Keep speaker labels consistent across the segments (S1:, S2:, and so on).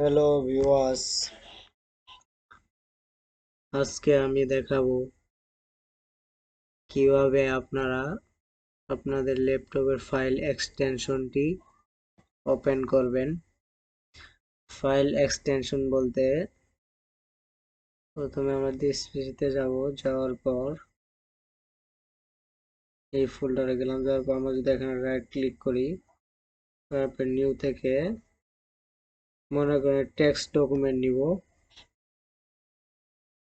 S1: Hello viewers, আজকে আমি দেখাবো কিভাবে আপনারা আপনাদের ল্যাপটপের ফাইল এক্সটেনশনটি ওপেন করবেন। ফাইল এক্সটেনশন বলতে প্রথমে আমরা ডিসপিতে যাওয়ার পর এই ফোল্ডারে গেলাম। যাওয়ার পর আমরা যদি এখানে রাইট ক্লিক করি, তারপর নিউ থেকে মনে করেন টেক্সট ডকুমেন্ট নিব।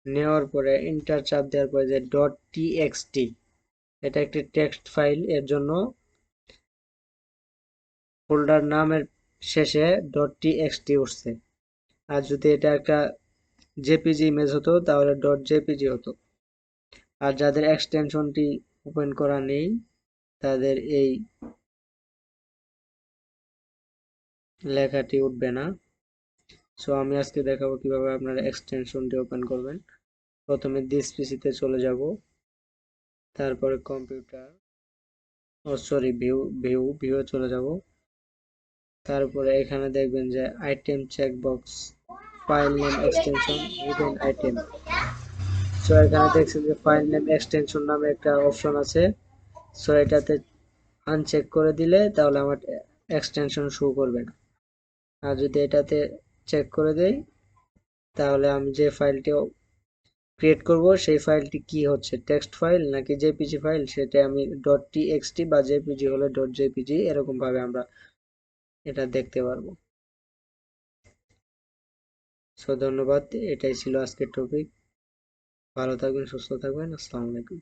S1: নেওয়ার পরে এন্টার চাপ দেওয়ার পরে যে .txt, এটা একটি টেক্সট ফাইল, এর জন্য ফোল্ডার নামের শেষে .txt উঠছে। আর যদি এটা একটা জেপিজি ইমেজ হতো তাহলে .jpg হতো। আর যাদের এক্সটেনশনটি ওপেন করা নেই তাদের এই লেখাটি উঠবে না। সো আমি আজকে দেখাবো কিভাবে আপনারা এক্সটেনশনটি ওপেন করবেন। প্রথমে দিস পিসিতে চলে যাব, তারপরে কম্পিউটার ভিউ চলে যাব। তারপরে এখানে দেখবেন যে item checkbox, file name extension, hidden item. So এখানে দেখছেন যে ফাইল নেম এক্সটেনশন নামে একটা অপশন আছে। সো এটাতে আনচেক করে দিলে তাহলে আমার এক্সটেনশন শো করবে না। আর যদি এটাতে চেক করে দেই তাহলে আমি যে ফাইলটি ক্রিয়েট করব সেই ফাইলটি কি হচ্ছে, টেক্সট ফাইল নাকি জেপিজি ফাইল, সেটা আমি .txt বা জেপিজি হলে .jpg এরকম ভাবে আমরা এটা দেখতে পারবো। সো ধন্যবাদ, এটাই ছিল আজকের টপিক। ভালো থাকবেন, সুস্থ থাকবেন। আসসালামু আলাইকুম।